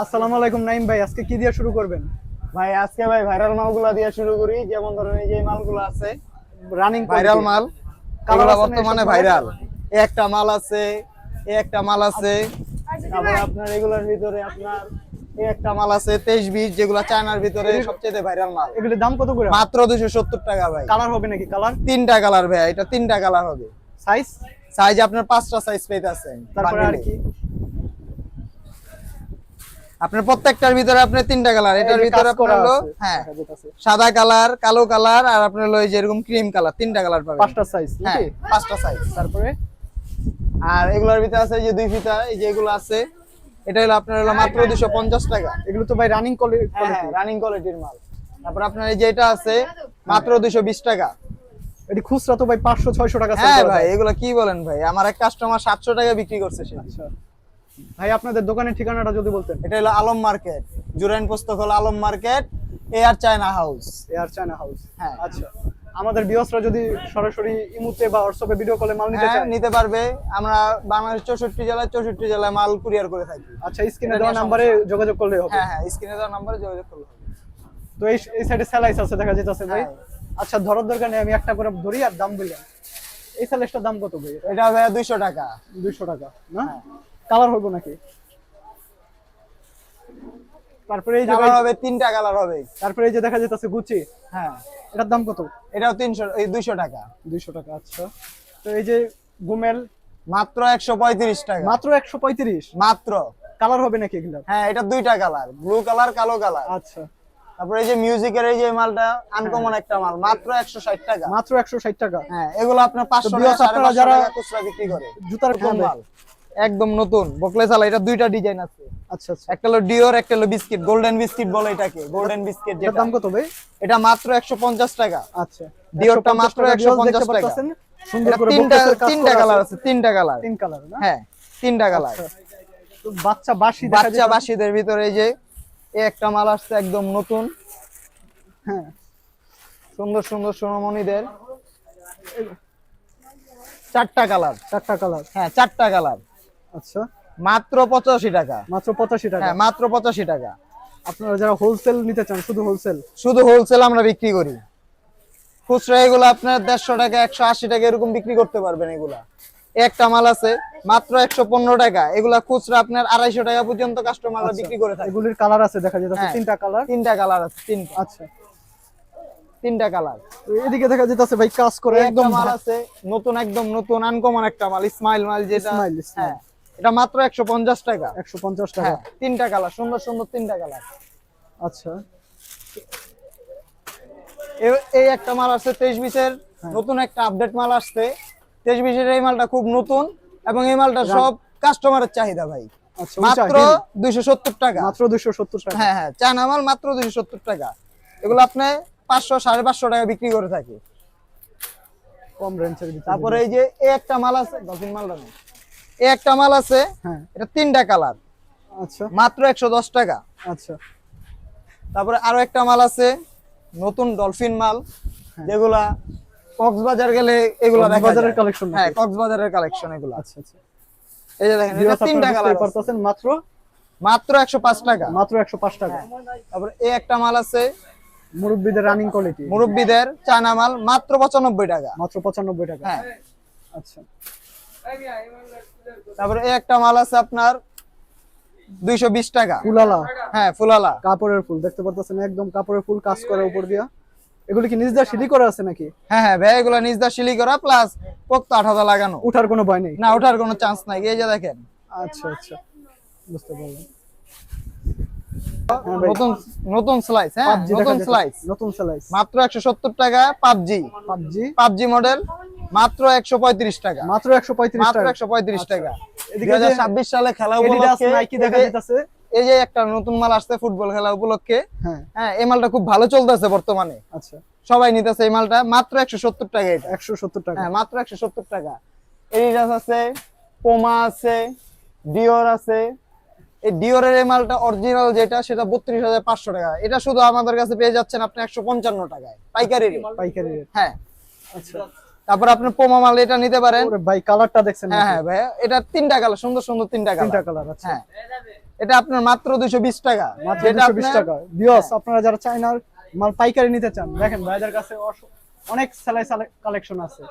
আসসালামু আলাইকুম নাইম ভাই, আজকে কি দিয়ে শুরু করবেন? ভাই আজকে ভাই ভাইরাল মালগুলা দিয়ে শুরু করি। যেমন ধরেন এই যে মালগুলো আছে রানিং ভাইরাল মাল, কালার এগুলা আছে না বর্তমানে এসব ভাইরাল। এই একটা মাল আছে, এই একটা মাল আছে, আচ্ছা। তারপর আপনার এগুলোর ভিতরে আপনার এই একটা মাল আছে 23-20, যেগুলা চায়নার ভিতরে সবচেয়ে ভাইরাল মাল। এগুলোর দাম কত করে? মাত্র 270 টাকা ভাই। কালার হবে নাকি? কালার তিনটা কালার ভাই, এটা তিনটা কালার হবে। সাইজ সাইজ আপনার 5টা সাইজ পেয়েছেন। তারপরে আর কি? আপনার প্রত্যেকটার ভিতরে আপনার তিনটা কালার, এটার ভিতরে আপনার হলো হ্যাঁ সাদা কালার, কালো কালার, আর আপনার হলো এই যে এরকম ক্রিম কালার, তিনটা কালার পাবেন। 5টা সাইজ হ্যাঁ নাকি? 5টা সাইজ। তারপরে আর এগুলোর ভিতরে আছে এই যে 2 ফিতা, এই যে এগুলো আছে, এটা হলো আপনার হলো মাত্র 250 টাকা। এগুলো তো ভাই রানিং কোয়ালিটি, রানিং কোয়ালিটির মাল। তারপর আপনার এই যে এটা আছে মাত্র 220 টাকা। এটি খুচরা তো ভাই 500-600 টাকা সেল হ্যাঁ করা ভাই, যায়। এগুলো কি বলেন ভাই, আমার এক কাস্টমার 700 টাকা বিক্রি করছে সে। আচ্ছা ভাই, আপনাদের দোকানের ঠিকানাটা যদি বলতেন। এটা হলো আলম মার্কেট, জুরাইন পোস্তক হলো Alam market, air China house. Air China house. হ্যাঁ আচ্ছা, আমাদের ভিউয়ার্সরা যদি সরাসরি ইমুতে বা হোয়াটসঅ্যাপে ভিডিও কলে মাল নিতে হ্যাঁ চায় নিতে পারবে। আমরা বাংলাদেশ 64 জেলায় মাল কুরিয়ার করে থাকি। আচ্ছা, স্ক্রিনে দেওয়া নাম্বারে যোগাযোগ করলে হবে। হ্যাঁ হ্যাঁ, স্ক্রিনে দেওয়া নম্বরে যোগাযোগ করলে হবে। তো এই সাইডে স্যালাইস আছে দেখা যাচ্ছে ভাই। হ্যাঁ। আচ্ছা, ধরার দরকার নেই, আমি একটা করে ধরি আর দাম বললাম। এই স্যালাইসটার দাম কত ভাই? এটা ভাই 200 টাকা। 200 টাকা না? হ্যাঁ। কালার হবে নাকি? তারপরে এই যে কালার হবে, তিনটা কালার হবে। তারপরে এই যে দেখা যাচ্ছে গুচি, হ্যাঁ, এটার দাম কত? এটাও 200 টাকা। 200 টাকা। আচ্ছা, তো এই যে গুমেল মাত্র 135 টাকা। মাত্র 135। মাত্র। কালার হবে নাকি এগুলা? হ্যাঁ, এটা দুইটা কালার, ব্লু কালার, কালো কালার। আচ্ছা, তারপরে এই যে মিউজিকের এই যে মালটা আনকমন একটা মাল, মাত্র 160 টাকা। মাত্র 160 টাকা। হ্যাঁ, এগুলো আপনার 500 টাকা, viewers, আপনারা 550 যারা টাকা খুচরা বিক্রি করে। জুতার নতুন মাল, একদম নতুন বকলে চালা। এটা দুইটা ডিজাইন আছে, আচ্ছা আচ্ছা, একটা হলো ডিওর, একটা হলো বিস্কিট, গোল্ডেন বিস্কিট বলে এটাকে, গোল্ডেন বিস্কিট এটার যেটা। দাম কত ভাই? এটা মাত্র 150 টাকা। আচ্ছা, ডিওরটা মাত্র 150 দেখতে টাকা। পাচ্ছেন সুন্দর এটা করে তিনটা বক্সের কাজ তিনটা করা কালার আছে। আছে, তিনটা কালার। তিন কালার না? হ্যাঁ, তিনটা কালার। আচ্ছা, তো বাচ্চা বাসি দেখা বাচ্চা যাচ্ছে। বাসীদের ভিতরে এই যে এই একটা মাল আসছে একদম নতুন। হ্যাঁ, সুন্দর সুন্দর সোনামণিদের 4টা কালার। 4টা কালার। হ্যাঁ, 4টা কালার, আচ্ছা, মাত্র 85 টাকা। মাত্র 85 টাকা। হ্যাঁ, মাত্র 85 টাকা। আপনারা যারা হোলসেল নিতে চান, শুধু হোলসেল। শুধু হোলসেল আমরা বিক্রি করি। খুচরা এগুলো আপনার 150 টাকা, 180 টাকা এরকম বিক্রি করতে পারবেন। এগুলা একটা মাল আছে মাত্র 115 টাকা। এগুলা খুচরা আপনার 250 টাকা পর্যন্ত কাস্টমাররা বিক্রি করে থাকে। এগুলির কালার আছে দেখা যাচ্ছে, হ্যাঁ, 3টা কালার। তিনটা কালার আছে, তিনটা। আচ্ছা, তিনটা কালার। তো এদিকে দেখা যাচ্ছে ভাই কাজ করে একদম একদম মাল আছে নতুন, একদম নতুন আনকমন একটা মাল, স্মাইল মাল যেটা। স্মাইল। হ্যাঁ, এটা মাত্র 150 টাকা। 150 টাকা। হ্যাঁ, তিনটা কালার, সুন্দর সুন্দর তিনটা কালার। আচ্ছা, এই একটা মাল আছে 23-20 নতুন একটা আপডেট মাল আসছে। 23-20 এই মালটা খুব নতুন, এবং এই মালটা সব কাস্টমারের চাহিদা ভাই। আচ্ছা, মাত্র 270 টাকা। মাত্র 270 টাকা। হ্যাঁ হ্যাঁ, চায়না মাল মাত্র 270 টাকা। এগুলো আপনি 500-550 টাকা বিক্রি করে থাকি। কম রেঞ্জের ভিতরে। তারপরে এই যে এই একটা মাল আছে, ডলফিন মালটা নেই, এই একটা মাল আছে। হ্যাঁ, এটা তিনটা কালার, আচ্ছা মাত্র 110 টাকা। আচ্ছা, তারপরে আরো একটা মাল আছে নতুন ডলফিন মাল, যেগুলা কক্সবাজার গেলে এগুলা দেখা কক্সবাজারের যায়। কালেকশন। হ্যাঁ, কক্সবাজারের কালেকশন এগুলা। আচ্ছা আচ্ছা, এই যে দেখেন, এটা ভিউয়ার্স, তিনটা আপনারা কালার বুঝতেই পারতেছেন, মাত্র মাত্র 105 টাকা। মাত্র 105 টাকা। তারপরে এই একটা মাল আছে মুরব্বিদের রানিং কোয়ালিটি, মুরব্বিদের চায়না মাল, মাত্র 95 টাকা। মাত্র 95 টাকা। হ্যাঁ, আচ্ছা, তারপরে এই একটা মাল আছে আপনার 220 টাকা। ফুলালা। হ্যাঁ, ফুলালা কাপড়ের ফুল দেখতে পারতেছেন, একদম কাপড়ের ফুল কাজ করে উপর দিয়া। এগুলি কি নিজ দিয়ে সিলি করা আছে নাকি? হ্যাঁ হ্যাঁ ভাই, এগুলা নিজ দা সিলি করা, প্লাস পোক্ত 8,000 লাগানো। উঠার কোনো ভয় নেই? না, ওঠার কোনো চান্স নাই। এই যে দেখেন, আচ্ছা আচ্ছা, বুঝতে পারলাম। নতুন নতুন স্লাইস। হ্যাঁ, পাবজি দেখা নতুন যাচ্ছে, স্লাইস, নতুন স্লাইস। মাত্র 170 টাকা। পাবজি পাবজি পাবজি মডেল, মাত্র 135 টাকা। মাত্র 135 মাত্র টাকা। 135 টাকা। এদিকে 2026 সালে খেলা এডিডাস উপলক্ষে নাইকি দেখা যাচ্ছে। এই যে একটা নতুন মাল আসছে ফুটবল খেলা উপলক্ষে। হ্যাঁ, হ্যাঁ, এই মালটা খুব ভালো চলতেছে বর্তমানে, আচ্ছা, সবাই নিতেছে এই মালটা। মাত্র 170 টাকা এটা। 170 টাকা। হ্যাঁ, মাত্র 170 টাকা। এডিডাস আছে, পোমা আছে, ডিওর আছে। এই ডিওরের এই মালটা অরিজিনাল যেটা, সেটা 32,500 টাকা। এটা শুধু আমাদের কাছে পেয়ে যাচ্ছেন আপনি 155 টাকায় পাইকারি রেট। পাইকারি রেট। হ্যাঁ, আচ্ছা, তারপর আপনি পোমা মাল এটা নিতে পারেন। ওরে ভাই, কালারটা দেখছেন? হ্যাঁ হ্যাঁ ভাই, এটা তিনটা কালার, সুন্দর সুন্দর তিনটা তিনটা কালার। কালার। আচ্ছা, হ্যাঁ, এটা আপনার মাত্র 220 টাকা। মাত্র যেটা 220 আপনার- টাকা। ভিউয়ার্স আপনারা যারা চায়নার মাল পাইকারি নিতে চান দেখেন ভাইদের কাছে অনেক সেলাই কালেকশন আছে।